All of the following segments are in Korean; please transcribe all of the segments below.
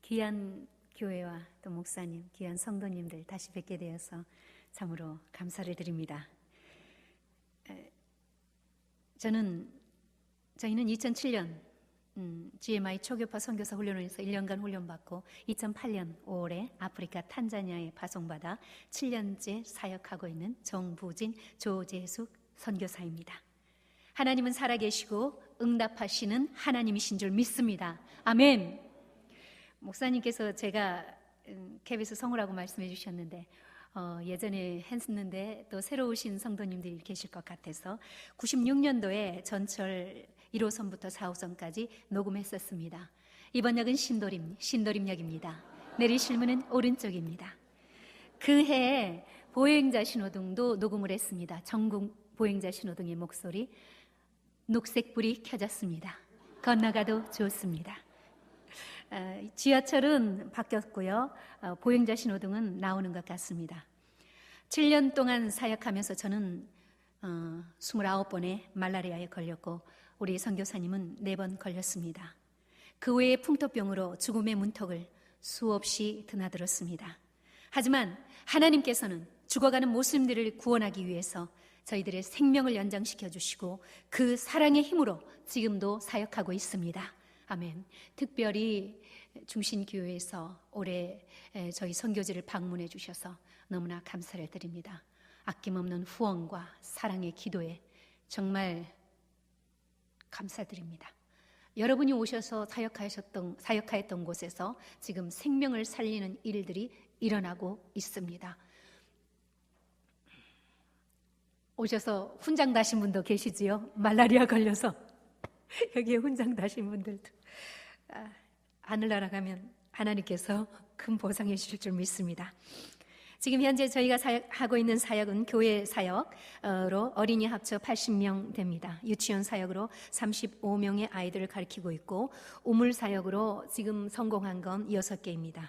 귀한 교회와 또 목사님, 귀한 성도님들 다시 뵙게 되어서 참으로 감사를 드립니다. 저희는 2007년 GMI 초교파 선교사 훈련원에서 1년간 훈련받고 2008년 5월에 아프리카 탄자니아에 파송받아 7년째 사역하고 있는 정부진 조재숙 선교사입니다. 하나님은 살아계시고 응답하시는 하나님이신 줄 믿습니다. 아멘. 목사님께서 제가 KBS 성우라고 말씀해 주셨는데 예전에 했는데 또 새로 오신 성도님들이 계실 것 같아서 96년도에 전철 1호선부터 4호선까지 녹음했었습니다. 이번 역은 신도림역입니다. 내리실 문은 오른쪽입니다. 그 해에 보행자 신호등도 녹음을 했습니다. 전국 보행자 신호등의 목소리, 녹색불이 켜졌습니다. 건너가도 좋습니다. 지하철은 바뀌었고요. 보행자 신호등은 나오는 것 같습니다. 7년 동안 사역하면서 저는 29번의 말라리아에 걸렸고 우리 선교사님은 4번 걸렸습니다. 그 외에 풍토병으로 죽음의 문턱을 수없이 드나들었습니다. 하지만 하나님께서는 죽어가는 모슬림들을 구원하기 위해서 저희들의 생명을 연장시켜 주시고 그 사랑의 힘으로 지금도 사역하고 있습니다. 아멘. 특별히 중신교회에서 올해 저희 선교지를 방문해 주셔서 너무나 감사를 드립니다. 아낌없는 후원과 사랑의 기도에 정말 감사드립니다. 여러분이 오셔서 사역하였던 곳에서 지금 생명을 살리는 일들이 일어나고 있습니다. 오셔서 훈장 다신 분도 계시지요? 말라리아 걸려서 여기에 훈장 다신 분들도 하늘나라 가면 하나님께서 큰 보상해 주실 줄 믿습니다. 지금 현재 저희가 하고 있는 사역은 교회 사역으로 어린이 합쳐 80명 됩니다. 유치원 사역으로 35명의 아이들을 가르치고 있고 우물 사역으로 지금 성공한 건 6개입니다.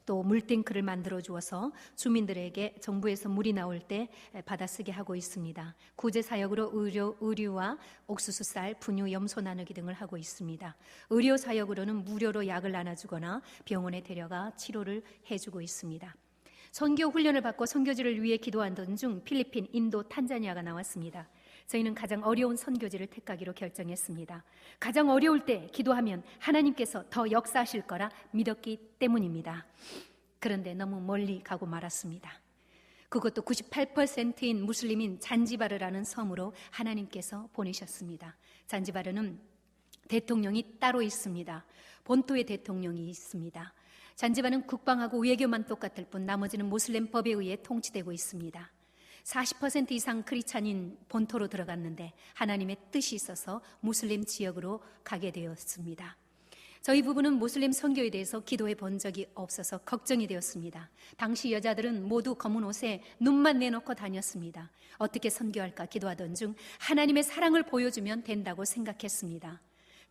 또 물탱크를 만들어 주어서 주민들에게 정부에서 물이 나올 때 받아쓰게 하고 있습니다. 구제 사역으로 의류와 옥수수 쌀, 분유, 염소 나누기 등을 하고 있습니다. 의료 사역으로는 무료로 약을 나눠주거나 병원에 데려가 치료를 해주고 있습니다. 선교 훈련을 받고 선교지를 위해 기도하던 중 필리핀, 인도, 탄자니아가 나왔습니다. 저희는 가장 어려운 선교지를 택하기로 결정했습니다. 가장 어려울 때 기도하면 하나님께서 더 역사하실 거라 믿었기 때문입니다. 그런데 너무 멀리 가고 말았습니다. 그것도 98%인 무슬림인 잔지바르라는 섬으로 하나님께서 보내셨습니다. 잔지바르는 대통령이 따로 있습니다. 본토에 대통령이 있습니다. 잔지바르는 국방하고 외교만 똑같을 뿐 나머지는 모슬렘법에 의해 통치되고 있습니다. 40% 이상 크리스찬인 본토로 들어갔는데 하나님의 뜻이 있어서 무슬림 지역으로 가게 되었습니다. 저희 부부는 무슬림 선교에 대해서 기도해 본 적이 없어서 걱정이 되었습니다. 당시 여자들은 모두 검은 옷에 눈만 내놓고 다녔습니다. 어떻게 선교할까 기도하던 중 하나님의 사랑을 보여주면 된다고 생각했습니다.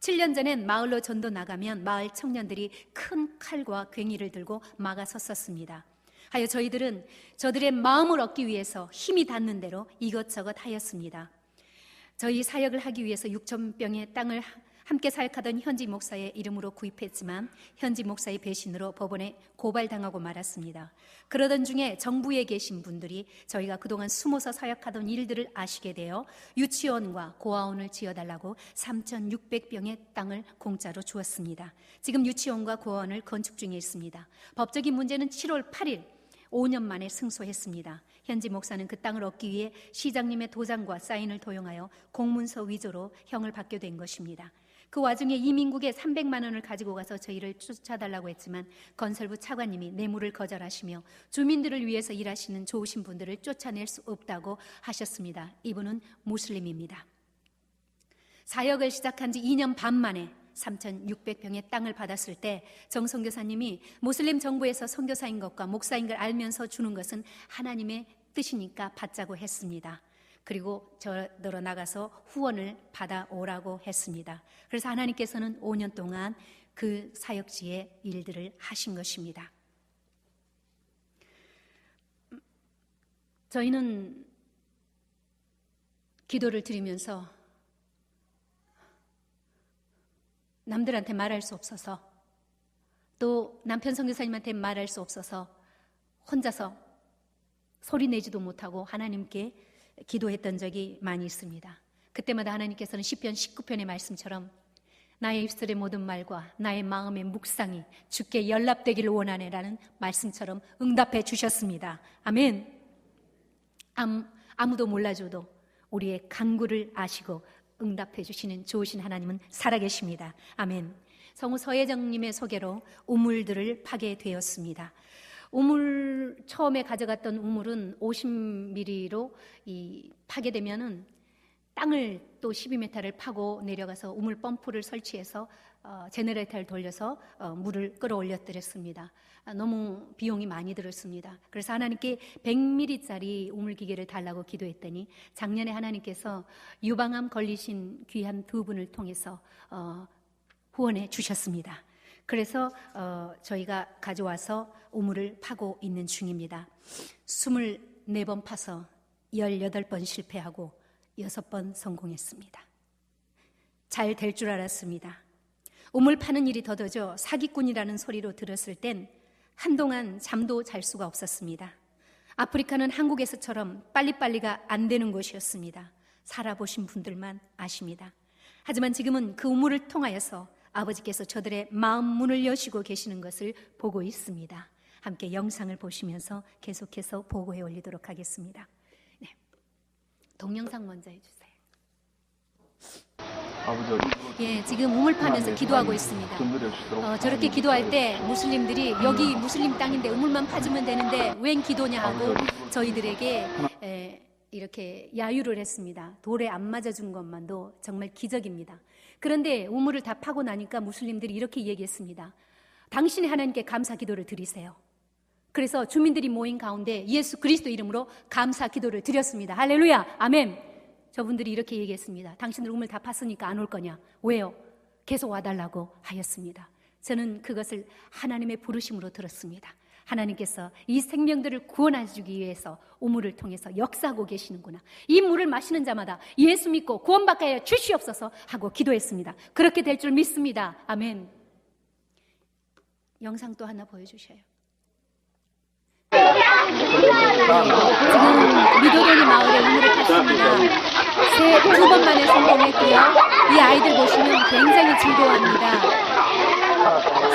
7년 전엔 마을로 전도 나가면 마을 청년들이 큰 칼과 괭이를 들고 막아섰었습니다. 하여 저희들은 저들의 마음을 얻기 위해서 힘이 닿는 대로 이것저것 하였습니다. 저희 사역을 하기 위해서 6,000평의 땅을 함께 사역하던 현지 목사의 이름으로 구입했지만 현지 목사의 배신으로 법원에 고발당하고 말았습니다. 그러던 중에 정부에 계신 분들이 저희가 그동안 숨어서 사역하던 일들을 아시게 되어 유치원과 고아원을 지어달라고 3,600평의 땅을 공짜로 주었습니다. 지금 유치원과 고아원을 건축 중에 있습니다. 법적인 문제는 7월 8일 5년 만에 승소했습니다. 현지 목사는 그 땅을 얻기 위해 시장님의 도장과 사인을 도용하여 공문서 위조로 형을 받게 된 것입니다. 그 와중에 이민국에 300만 원을 가지고 가서 저희를 쫓아달라고 했지만 건설부 차관님이 뇌물을 거절하시며 주민들을 위해서 일하시는 좋으신 분들을 쫓아낼 수 없다고 하셨습니다. 이분은 무슬림입니다. 사역을 시작한 지 2년 반 만에 3,600평의 땅을 받았을 때 정 선교사님이 무슬림 정부에서 선교사인 것과 목사인 걸 알면서 주는 것은 하나님의 뜻이니까 받자고 했습니다. 그리고 저더러 나가서 후원을 받아오라고 했습니다. 그래서 하나님께서는 5년 동안 그 사역지의 일들을 하신 것입니다. 저희는 기도를 드리면서 남들한테 말할 수 없어서 또 남편 선교사님한테 말할 수 없어서 혼자서 소리 내지도 못하고 하나님께 기도했던 적이 많이 있습니다. 그때마다 하나님께서는 시편 19편의 말씀처럼 나의 입술의 모든 말과 나의 마음의 묵상이 주께 연락되기를 원하네라는 말씀처럼 응답해 주셨습니다. 아멘. 아무도 몰라줘도 우리의 간구를 아시고 응답해 주시는 좋으신 하나님은 살아계십니다. 아멘. 성우 서혜정님의 소개로 우물들을 파게 되었습니다. 처음에 가져갔던 우물은 50mm로 파게 되면은 땅을 또 12m를 파고 내려가서 우물 펌프를 설치해서 제너레이터를 돌려서 물을 끌어올렸더랬습니다. 너무 비용이 많이 들었습니다. 그래서 하나님께 100mm짜리 우물기계를 달라고 기도했더니 작년에 하나님께서 유방암 걸리신 귀한 두 분을 통해서 후원해 주셨습니다. 그래서 저희가 가져와서 우물을 파고 있는 중입니다. 24번 파서 18번 실패하고 6번 성공했습니다. 잘 될 줄 알았습니다. 우물 파는 일이 더뎌져 사기꾼이라는 소리로 들었을 땐 한동안 잠도 잘 수가 없었습니다. 아프리카는 한국에서처럼 빨리빨리가 안 되는 곳이었습니다. 살아보신 분들만 아십니다. 하지만 지금은 그 우물을 통하여서 아버지께서 저들의 마음 문을 여시고 계시는 것을 보고 있습니다. 함께 영상을 보시면서 계속해서 보고해 올리도록 하겠습니다. 네. 동영상 먼저 해주세요. 예, 지금 우물 파면서 기도하고 있습니다. 저렇게 기도할 때 무슬림들이 여기 무슬림 땅인데 우물만 파주면 되는데 웬 기도냐 하고 저희들에게 이렇게 야유를 했습니다. 돌에 안 맞아준 것만도 정말 기적입니다. 그런데 우물을 다 파고 나니까 무슬림들이 이렇게 얘기했습니다. 당신의 하나님께 감사 기도를 드리세요. 그래서 주민들이 모인 가운데 예수 그리스도 이름으로 감사 기도를 드렸습니다. 할렐루야, 아멘. 저분들이 이렇게 얘기했습니다. 당신들 우물 다 팠으니까 안 올 거냐? 왜요? 계속 와달라고 하였습니다. 저는 그것을 하나님의 부르심으로 들었습니다. 하나님께서 이 생명들을 구원해주기 위해서 우물을 통해서 역사하고 계시는구나. 이 물을 마시는 자마다 예수 믿고 구원받게 하여 주시옵소서 하고 기도했습니다. 그렇게 될 줄 믿습니다. 아멘. 영상 또 하나 보여주셔요. 지금 미도레니 마을에 우물을 팠습니다. 2번 만에 성공했고요. 이 아이들 보시면 굉장히 즐거워합니다.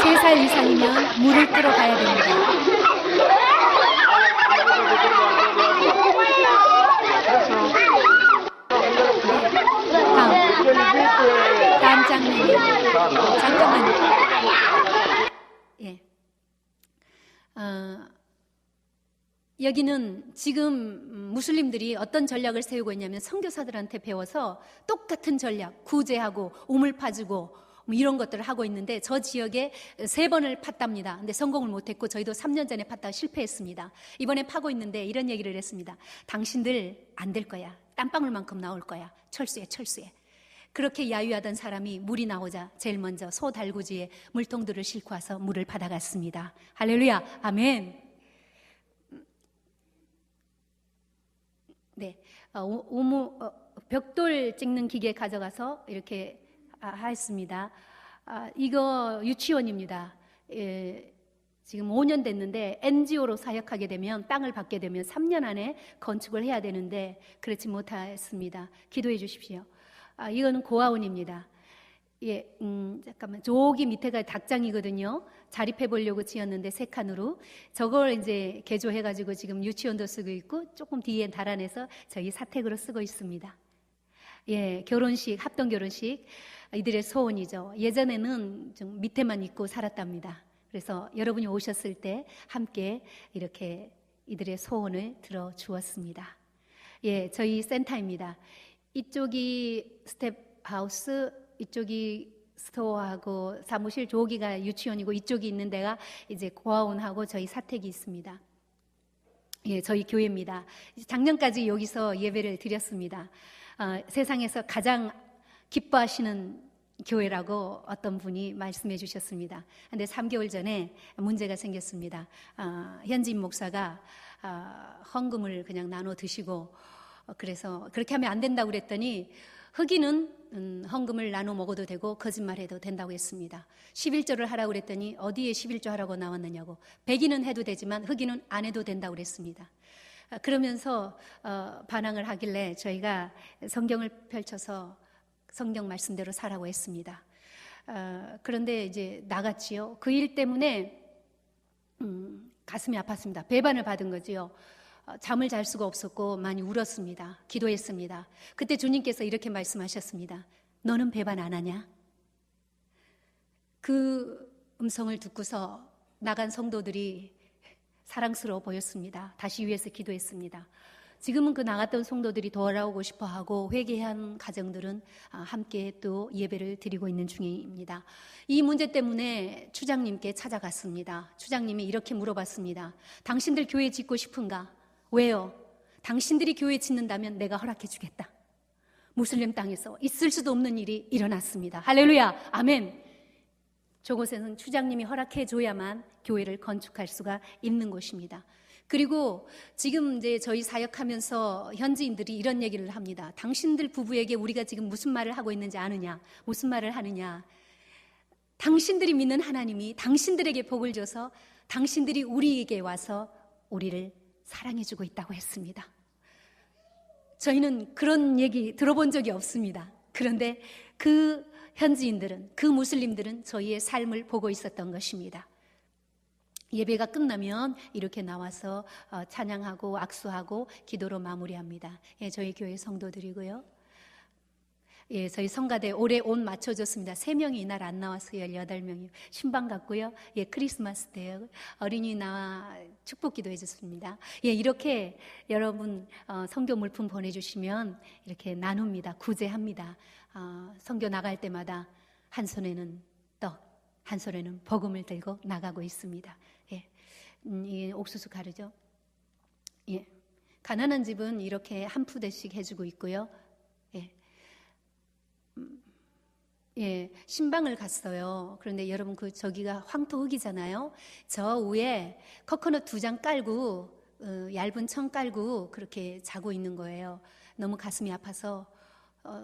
3살 이상이면 물을 끌어 가야 됩니다. 다음 장면이요. 잠깐만요. 예. 여기는 지금 무슬림들이 어떤 전략을 세우고 있냐면 선교사들한테 배워서 똑같은 전략, 구제하고 우물 파주고 이런 것들을 하고 있는데 저 지역에 3번을 팠답니다. 근데 성공을 못했고 저희도 3년 전에 팠다가 실패했습니다. 이번에 파고 있는데 이런 얘기를 했습니다. 당신들 안 될 거야. 땀방울만큼 나올 거야. 철수해. 그렇게 야유하던 사람이 물이 나오자 제일 먼저 소 달구지에 물통들을 싣고 와서 물을 받아갔습니다. 할렐루야, 아멘. 네, 벽돌 찍는 기계 가져가서 이렇게 했습니다. 이거 유치원입니다. 지금 5년 됐는데 NGO로 사역하게 되면 땅을 받게 되면 3년 안에 건축을 해야 되는데 그렇지 못했습니다. 기도해 주십시오. 이거는 고아원입니다. 예, 잠깐만. 저기 밑에가 닭장이거든요. 자립해 보려고 지었는데 3칸으로. 저걸 이제 개조해가지고 지금 유치원도 쓰고 있고 조금 뒤에 달아내서 저희 사택으로 쓰고 있습니다. 예, 결혼식, 합동 결혼식. 이들의 소원이죠. 예전에는 좀 밑에만 있고 살았답니다. 그래서 여러분이 오셨을 때 함께 이렇게 이들의 소원을 들어주었습니다. 예, 저희 센터입니다. 이쪽이 스텝하우스, 이쪽이 스토어하고 사무실, 저기가 유치원이고 이쪽이 있는 데가 이제 고아원하고 저희 사택이 있습니다. 예, 저희 교회입니다. 작년까지 여기서 예배를 드렸습니다. 세상에서 가장 기뻐하시는 교회라고 어떤 분이 말씀해 주셨습니다. 그런데 3개월 전에 문제가 생겼습니다. 현진 목사가 헌금을 그냥 나눠 드시고 그래서 그렇게 하면 안 된다고 그랬더니 흑인은 헌금을 나눠 먹어도 되고 거짓말해도 된다고 했습니다. 11조를 하라고 그랬더니 어디에 11조 하라고 나왔느냐고. 백인은 해도 되지만 흑인은 안 해도 된다고 그랬습니다. 그러면서 반항을 하길래 저희가 성경을 펼쳐서 성경 말씀대로 살라고 했습니다. 그런데 이제 나갔지요. 그 일 때문에 가슴이 아팠습니다. 배반을 받은 거지요. 잠을 잘 수가 없었고 많이 울었습니다. 기도했습니다. 그때 주님께서 이렇게 말씀하셨습니다. 너는 배반 안 하냐? 그 음성을 듣고서 나간 성도들이 사랑스러워 보였습니다. 다시 위해서 기도했습니다. 지금은 그 나갔던 성도들이 돌아오고 싶어하고 회개한 가정들은 함께 또 예배를 드리고 있는 중입니다. 이 문제 때문에 추장님께 찾아갔습니다. 추장님이 이렇게 물어봤습니다. 당신들 교회 짓고 싶은가? 왜요? 당신들이 교회 짓는다면 내가 허락해 주겠다. 무슬림 땅에서 있을 수도 없는 일이 일어났습니다. 할렐루야, 아멘. 저곳에는 추장님이 허락해 줘야만 교회를 건축할 수가 있는 곳입니다. 그리고 지금 이제 저희 사역하면서 현지인들이 이런 얘기를 합니다. 당신들 부부에게 우리가 지금 무슨 말을 하고 있는지 아느냐? 무슨 말을 하느냐? 당신들이 믿는 하나님이 당신들에게 복을 줘서 당신들이 우리에게 와서 우리를 사랑해주고 있다고 했습니다. 저희는 그런 얘기 들어본 적이 없습니다. 그런데 그 현지인들은, 그 무슬림들은 저희의 삶을 보고 있었던 것입니다. 예배가 끝나면 이렇게 나와서 찬양하고 악수하고 기도로 마무리합니다. 예, 저희 교회 성도들이고요. 예, 저희 성가대 올해 옷 맞춰줬습니다. 3명이 이날 안 나왔어요. 18명이요. 신방 갔고요. 예, 크리스마스 때 어린이나 축복기도 해줬습니다. 예, 이렇게 여러분 선교 물품 보내주시면 이렇게 나눕니다. 구제합니다. 선교 나갈 때마다 한 손에는 떡, 한 손에는 복음을 들고 나가고 있습니다. 예, 이 옥수수 가루죠. 예, 가난한 집은 이렇게 한 푸대씩 해주고 있고요. 예, 신방을 갔어요. 그런데 여러분 저기가 황토흙이잖아요. 저 위에 코코넛 2장 깔고 얇은 청 깔고 그렇게 자고 있는 거예요. 너무 가슴이 아파서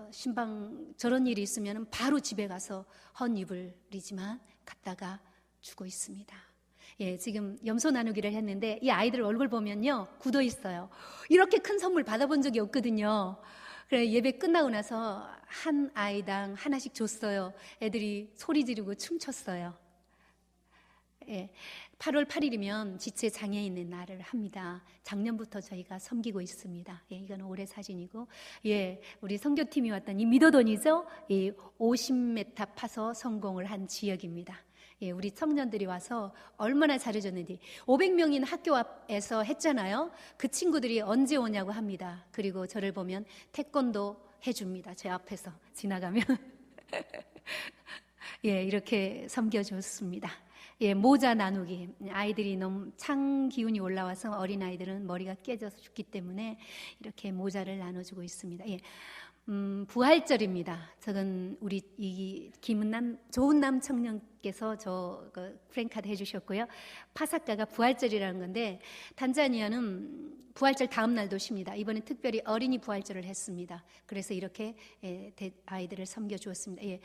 신방 저런 일이 있으면 바로 집에 가서 헛이불이지만 갔다가 주고 있습니다. 예, 지금 염소 나누기를 했는데 이 아이들 얼굴 보면요 굳어 있어요. 이렇게 큰 선물 받아본 적이 없거든요. 그래 예배 끝나고 나서 한 아이당 하나씩 줬어요. 애들이 소리 지르고 춤췄어요. 예, 8월 8일이면 지체 장애인의 날을 합니다. 작년부터 저희가 섬기고 있습니다. 예, 이건 올해 사진이고, 예, 우리 선교팀이 왔던 이 미더돈이죠. 이 50m 파서 성공을 한 지역입니다. 예, 우리 청년들이 와서 얼마나 잘해줬는지 500명인 학교 앞에서 했잖아요. 그 친구들이 언제 오냐고 합니다. 그리고 저를 보면 태권도 해줍니다. 제 앞에서 지나가면 예, 이렇게 섬겨줬습니다. 예, 모자 나누기. 아이들이 너무 찬 기운이 올라와서 어린아이들은 머리가 깨져서 죽기 때문에 이렇게 모자를 나눠주고 있습니다. 예. 부활절입니다. 저건 우리 이 김은남 좋은 남 청년께서 프랭카드 해주셨고요. 파사카가 부활절이라는 건데 탄자니아는 부활절 다음 날도 쉽니다. 이번엔 특별히 어린이 부활절을 했습니다. 그래서 이렇게 아이들을 섬겨주었습니다. 예,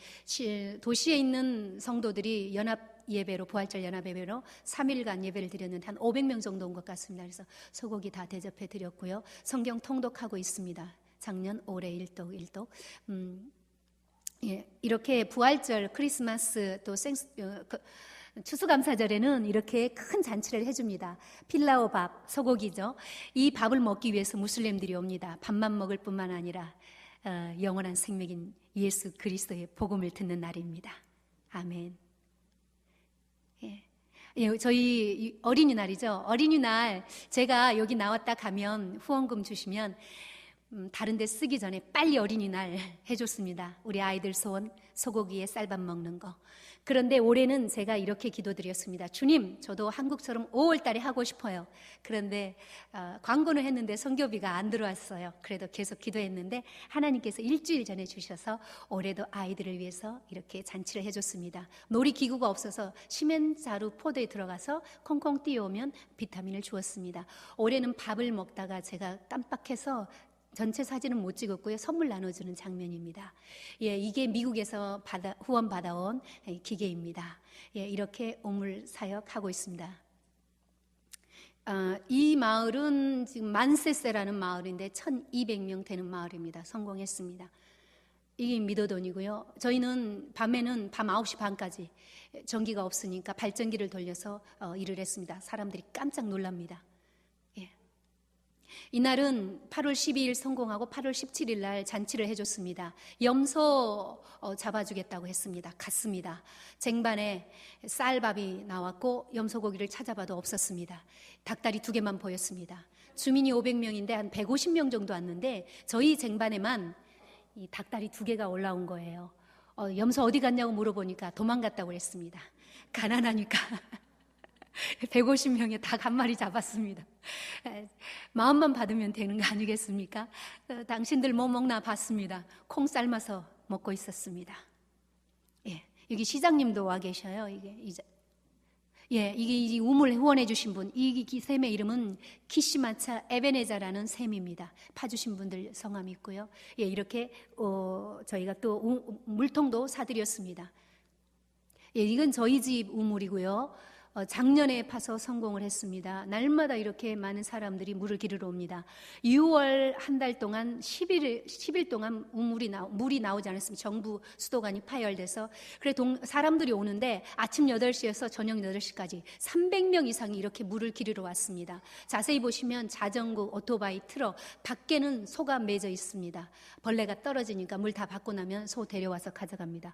도시에 있는 성도들이 연합 예배로 부활절 연합 예배로 3일간 예배를 드렸는데 한 500명 정도 온 것 같습니다. 그래서 소고기 다 대접해 드렸고요. 성경 통독하고 있습니다. 작년, 올해 일독. 예, 이렇게 부활절, 크리스마스, 또 추수감사절에는 이렇게 큰 잔치를 해줍니다. 필라오 밥, 소고기죠. 이 밥을 먹기 위해서 무슬림들이 옵니다. 밥만 먹을 뿐만 아니라 영원한 생명인 예수 그리스도의 복음을 듣는 날입니다. 아멘. 예, 저희 어린이날이죠. 어린이날 제가 여기 나왔다 가면 후원금 주시면 다른 데 쓰기 전에 빨리 어린이날 해줬습니다. 우리 아이들 소원 소고기에 쌀밥 먹는 거. 그런데 올해는 제가 이렇게 기도드렸습니다. 주님, 저도 한국처럼 5월 달에 하고 싶어요. 그런데 광고는 했는데 선교비가 안 들어왔어요. 그래도 계속 기도했는데 하나님께서 일주일 전에 주셔서 올해도 아이들을 위해서 이렇게 잔치를 해줬습니다. 놀이기구가 없어서 시멘자루 포도에 들어가서 콩콩 뛰어오면 비타민을 주었습니다. 올해는 밥을 먹다가 제가 깜빡해서 전체 사진은 못 찍었고요. 선물 나눠주는 장면입니다. 예, 이게 미국에서 후원 받아온 기계입니다. 예, 이렇게 우물 사역하고 있습니다. 이 마을은 지금 만세세라는 마을인데 1200명 되는 마을입니다. 성공했습니다. 이게 미더돈이고요. 저희는 밤에는 밤 9시 반까지 전기가 없으니까 발전기를 돌려서 일을 했습니다. 사람들이 깜짝 놀랍니다. 예. 이날은 8월 12일 성공하고 8월 17일 날 잔치를 해줬습니다. 염소 잡아주겠다고 했습니다. 갔습니다. 쟁반에 쌀밥이 나왔고 염소고기를 찾아봐도 없었습니다. 닭다리 2개만 보였습니다. 주민이 500명인데 한 150명 정도 왔는데 저희 쟁반에만 이 닭다리 2개가 올라온 거예요. 염소 어디 갔냐고 물어보니까 도망갔다고 했습니다. 가난하니까 150명의 닭 한 마리 잡았습니다. 마음만 받으면 되는 거 아니겠습니까? 당신들 뭐 먹나 봤습니다. 콩 삶아서 먹고 있었습니다. 예, 여기 시장님도 와 계셔요. 이게 이 우물 후원해 주신 분, 이 샘의 이름은 키시마차 에베네자라는 샘입니다. 파주신 분들 성함이 있고요. 예, 이렇게 저희가 또 물통도 사드렸습니다. 예, 이건 저희 집 우물이고요. 작년에 파서 성공을 했습니다. 날마다 이렇게 많은 사람들이 물을 기르러 옵니다. 6월 한 달 동안 10일 동안 물이 나오지 않았습니다. 정부 수도관이 파열돼서. 그래 사람들이 오는데 아침 8시에서 저녁 8시까지 300명 이상이 이렇게 물을 기르러 왔습니다. 자세히 보시면 자전거, 오토바이, 트럭, 밖에는 소가 매져 있습니다. 벌레가 떨어지니까 물 다 받고 나면 소 데려와서 가져갑니다.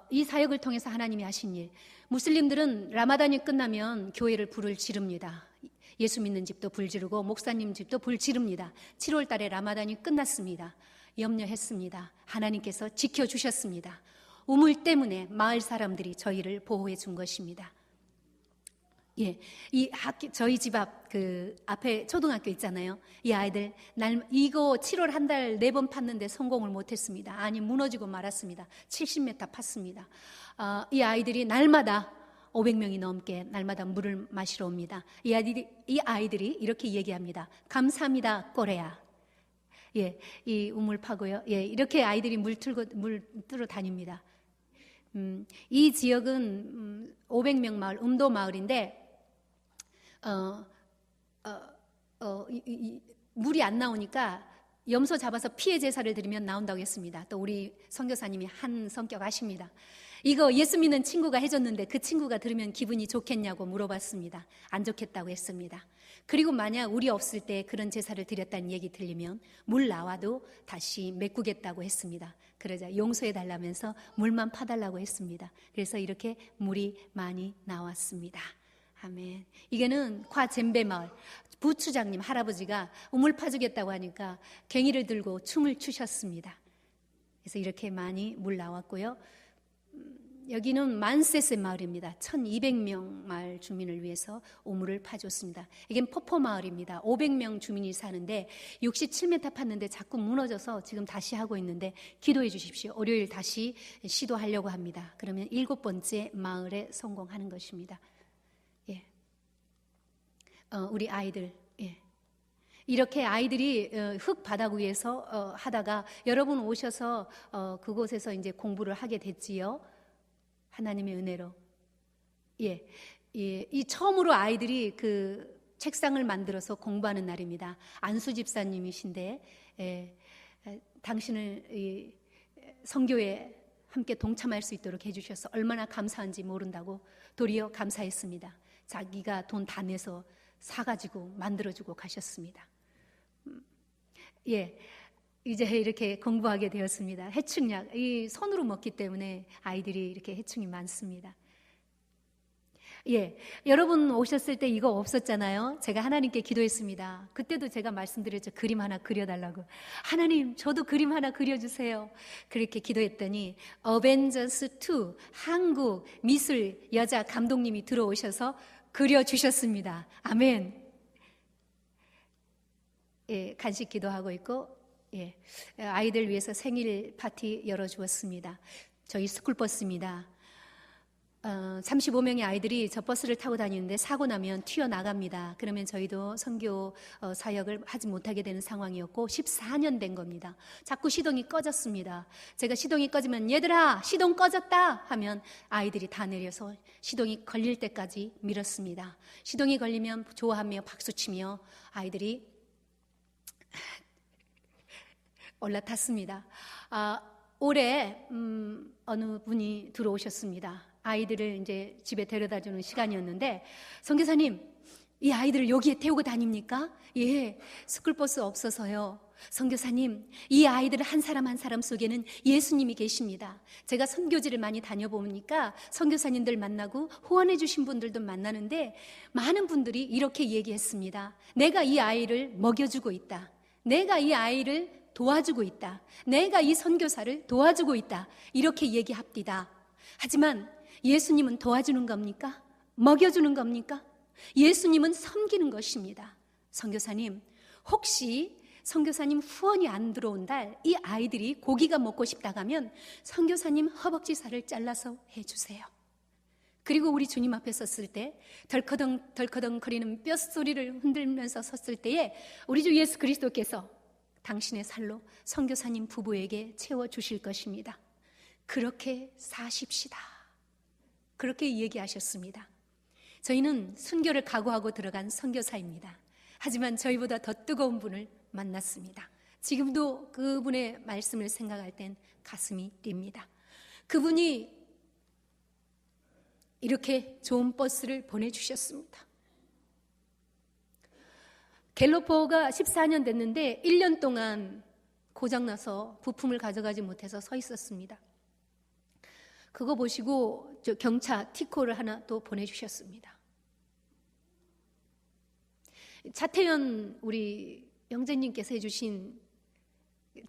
이 사역을 통해서 하나님이 하신 일, 무슬림들은 라마단이 끝나면 교회를 불을 지릅니다. 예수 믿는 집도 불 지르고 목사님 집도 불 지릅니다. 7월 달에 라마단이 끝났습니다. 염려했습니다. 하나님께서 지켜주셨습니다. 우물 때문에 마을 사람들이 저희를 보호해 준 것입니다. 예, 저희 집 앞 앞에 초등학교 있잖아요. 이 아이들 이거 7월 한 달 4번 팠는데 성공을 못했습니다. 아니 무너지고 말았습니다. 70m 팠습니다. 이 아이들이 날마다 500명이 넘게 날마다 물을 마시러 옵니다. 이 아이들이 이렇게 얘기합니다. 감사합니다, 꼬레야. 예, 이 우물 파고요. 예, 이렇게 아이들이 물 뚫어 다닙니다. 이 지역은 500명 마을, 음도 마을인데 물이 안 나오니까 염소 잡아서 피해 제사를 드리면 나온다고 했습니다. 또 우리 선교사님이 한 성격 아십니다. 이거 예수 믿는 친구가 해줬는데 그 친구가 들으면 기분이 좋겠냐고 물어봤습니다. 안 좋겠다고 했습니다. 그리고 만약 우리 없을 때 그런 제사를 드렸다는 얘기 들리면 물 나와도 다시 메꾸겠다고 했습니다. 그러자 용서해 달라면서 물만 파달라고 했습니다. 그래서 이렇게 물이 많이 나왔습니다. 아멘. 이게는 과잼배 마을 부추장님 할아버지가 우물 파주겠다고 하니까 괭이를 들고 춤을 추셨습니다. 그래서 이렇게 많이 물 나왔고요. 여기는 만세세 마을입니다. 1200명 마을 주민을 위해서 우물을 파줬습니다. 이건 포포 마을입니다. 500명 주민이 사는데 67m 팠는데 자꾸 무너져서 지금 다시 하고 있는데 기도해 주십시오. 월요일 다시 시도하려고 합니다. 그러면 7번째 마을에 성공하는 것입니다. 예. 우리 아이들, 예. 이렇게 아이들이 흙 바닥 위에서 하다가 여러분 오셔서 그곳에서 이제 공부를 하게 됐지요. 하나님의 은혜로. 예. 이 처음으로 아이들이 그 책상을 만들어서 공부하는 날입니다. 안수 집사님이신데, 당신을 이 선교에 함께 동참할 수 있도록 해주셔서 얼마나 감사한지 모른다고 도리어 감사했습니다. 자기가 돈 다 내서 사가지고 만들어주고 가셨습니다. 예. 이제 이렇게 공부하게 되었습니다. 해충약, 이 손으로 먹기 때문에 아이들이 이렇게 해충이 많습니다. 예, 여러분 오셨을 때 이거 없었잖아요. 제가 하나님께 기도했습니다. 그때도 제가 말씀드렸죠. 그림 하나 그려달라고. 하나님, 저도 그림 하나 그려주세요. 그렇게 기도했더니 어벤져스 2 한국 미술 여자 감독님이 들어오셔서 그려주셨습니다. 아멘. 예, 간식 기도하고 있고, 예, 아이들 위해서 생일 파티 열어주었습니다. 저희 스쿨버스입니다. 35명의 아이들이 저 버스를 타고 다니는데 사고 나면 튀어나갑니다. 그러면 저희도 선교 사역을 하지 못하게 되는 상황이었고 14년 된 겁니다. 자꾸 시동이 꺼졌습니다. 제가 시동이 꺼지면 얘들아 시동 꺼졌다 하면 아이들이 다 내려서 시동이 걸릴 때까지 밀었습니다. 시동이 걸리면 좋아하며 박수치며 아이들이 올라탔습니다. 올해 어느 분이 들어오셨습니다. 아이들을 이제 집에 데려다 주는 시간이었는데, 선교사님, 이 아이들을 여기에 태우고 다닙니까? 예, 스쿨버스 없어서요. 선교사님, 이 아이들 한 사람 한 사람 속에는 예수님이 계십니다. 제가 선교지를 많이 다녀보니까 선교사님들 만나고 후원해 주신 분들도 만나는데 많은 분들이 이렇게 얘기했습니다. 내가 이 아이를 먹여주고 있다. 내가 이 아이를 도와주고 있다. 내가 이 선교사를 도와주고 있다. 이렇게 얘기합니다. 하지만 예수님은 도와주는 겁니까? 먹여주는 겁니까? 예수님은 섬기는 것입니다. 선교사님, 혹시 선교사님 후원이 안 들어온 달 이 아이들이 고기가 먹고 싶다고 하면 선교사님 허벅지 살을 잘라서 해주세요. 그리고 우리 주님 앞에 섰을 때 덜커덩 덜커덩 거리는 뼛소리를 흔들면서 섰을 때에 우리 주 예수 그리스도께서 당신의 살로 선교사님 부부에게 채워주실 것입니다. 그렇게 사십시다. 그렇게 얘기하셨습니다. 저희는 순교를 각오하고 들어간 선교사입니다. 하지만 저희보다 더 뜨거운 분을 만났습니다. 지금도 그분의 말씀을 생각할 땐 가슴이 뜁니다. 그분이 이렇게 좋은 버스를 보내주셨습니다. 갤로퍼가 14년 됐는데 1년 동안 고장나서 부품을 가져가지 못해서 서 있었습니다. 그거 보시고 경차 티코를 하나 또 보내주셨습니다. 차태현 우리 형제님께서 해주신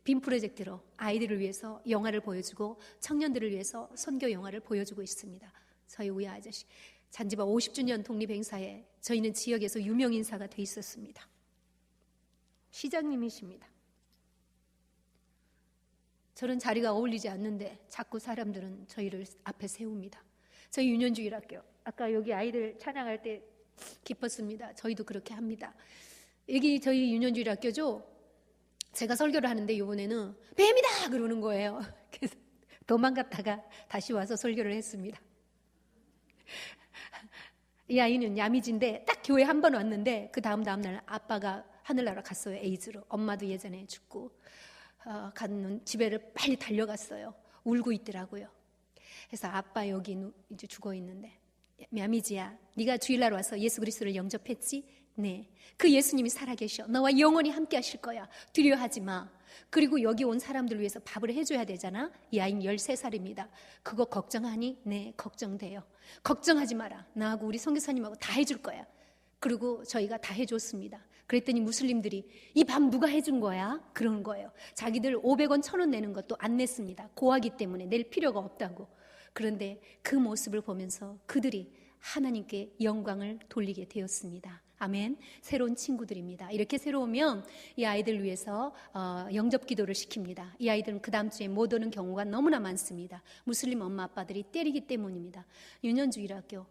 빔 프로젝트로 아이들을 위해서 영화를 보여주고 청년들을 위해서 선교 영화를 보여주고 있습니다. 저희 우리 아저씨 잔지바 50주년 독립행사에 저희는 지역에서 유명 인사가 돼 있었습니다. 시장님이십니다. 저런 자리가 어울리지 않는데 자꾸 사람들은 저희를 앞에 세웁니다. 저희 유년주일학교, 아까 여기 아이들 찬양할 때 기뻤습니다. 저희도 그렇게 합니다. 여기 저희 유년주일학교죠. 제가 설교를 하는데 이번에는 뱀이다 그러는 거예요. 그래서 도망갔다가 다시 와서 설교를 했습니다. 이 아이는 야미진데 딱 교회 한 번 왔는데 그 다음날 아빠가 하늘나라 갔어요. 에이즈로. 엄마도 예전에 죽고 갔는 집에를 빨리 달려갔어요. 울고 있더라고요. 그래서 아빠 여기 이제 죽어 있는데 야미지야, 네가 주일날 와서 예수 그리스도를 영접했지? 네. 그 예수님이 살아계셔. 너와 영원히 함께 하실 거야. 두려워하지 마. 그리고 여기 온 사람들 위해서 밥을 해줘야 되잖아. 이 아이는 13살입니다. 그거 걱정하니? 네, 걱정돼요. 걱정하지 마라. 나하고 우리 선교사님하고 다 해줄 거야. 그리고 저희가 다 해줬습니다. 그랬더니 무슬림들이 이 밥 누가 해준 거야? 그러는 거예요. 자기들 500원 1000원 내는 것도 안 냈습니다. 고하기 때문에 낼 필요가 없다고. 그런데 그 모습을 보면서 그들이 하나님께 영광을 돌리게 되었습니다. 아멘. 새로운 친구들입니다. 이렇게 새로 오면 이 아이들 위해서 영접 기도를 시킵니다. 이 아이들은 그 다음 주에 못 오는 경우가 너무나 많습니다. 무슬림 엄마 아빠들이 때리기 때문입니다. 유년주일학교,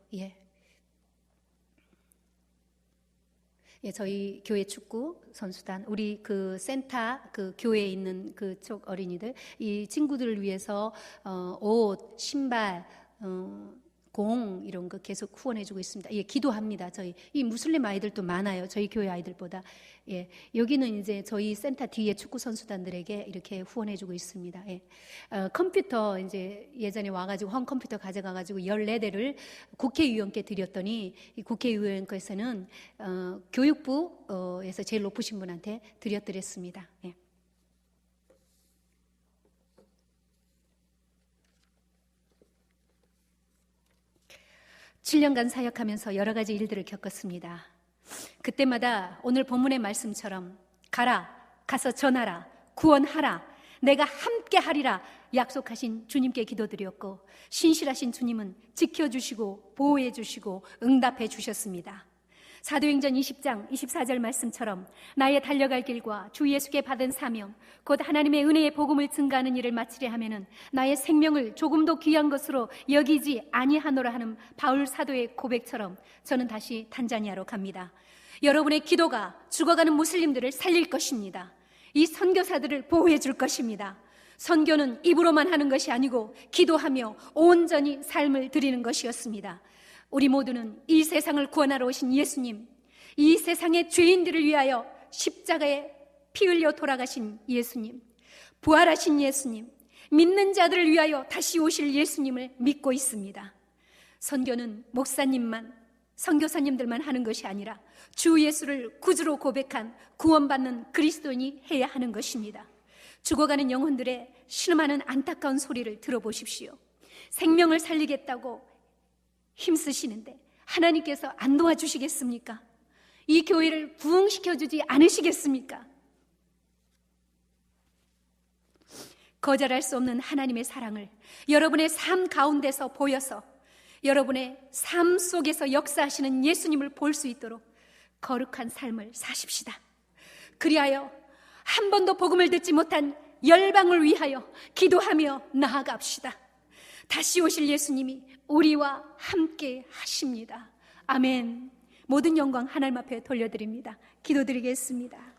저희 교회 축구 선수단, 우리 그 센터, 그 교회에 있는 그쪽 어린이들, 이 친구들을 위해서 옷, 신발, 공 이런 거 계속 후원해주고 있습니다. 기도합니다. 저희 이 무슬림 아이들도 많아요. 저희 교회 아이들보다. 여기는 이제 저희 센터 뒤에 축구 선수단들에게 이렇게 후원해주고 있습니다. 컴퓨터 이제 예전에 와가지고 홈컴퓨터 가져가가지고 14대를 국회의원께 드렸더니 이 국회의원께서는 교육부에서 제일 높으신 분한테 드렸습니다. 7년간 사역하면서 여러 가지 일들을 겪었습니다. 그때마다 오늘 본문의 말씀처럼 가서 전하라, 구원하라, 내가 함께 하리라 약속하신 주님께 기도드렸고, 신실하신 주님은 지켜주시고 보호해 주시고 응답해 주셨습니다. 사도행전 20장 24절 말씀처럼 나의 달려갈 길과 주 예수께 받은 사명, 곧 하나님의 은혜의 복음을 증가하는 일을 마치려 하면은 나의 생명을 조금도 귀한 것으로 여기지 아니하노라 하는 바울 사도의 고백처럼 저는 다시 탄자니아로 갑니다. 여러분의 기도가 죽어가는 무슬림들을 살릴 것입니다. 이 선교사들을 보호해 줄 것입니다. 선교는 입으로만 하는 것이 아니고 기도하며 온전히 삶을 드리는 것이었습니다. 우리 모두는 이 세상을 구원하러 오신 예수님, 이 세상의 죄인들을 위하여 십자가에 피 흘려 돌아가신 예수님, 부활하신 예수님, 믿는 자들을 위하여 다시 오실 예수님을 믿고 있습니다. 선교는 목사님만, 선교사님들만 하는 것이 아니라 주 예수를 구주로 고백한 구원받는 그리스도인이 해야 하는 것입니다. 죽어가는 영혼들의 신음하는 안타까운 소리를 들어보십시오. 생명을 살리겠다고 힘쓰시는데 하나님께서 안 도와주시겠습니까? 이 교회를 부흥시켜주지 않으시겠습니까? 거절할 수 없는 하나님의 사랑을 여러분의 삶 가운데서 보여서 여러분의 삶 속에서 역사하시는 예수님을 볼 수 있도록 거룩한 삶을 사십시다. 그리하여 한 번도 복음을 듣지 못한 열방을 위하여 기도하며 나아갑시다. 다시 오실 예수님이 우리와 함께 하십니다. 아멘. 모든 영광 하나님 앞에 돌려드립니다. 기도드리겠습니다.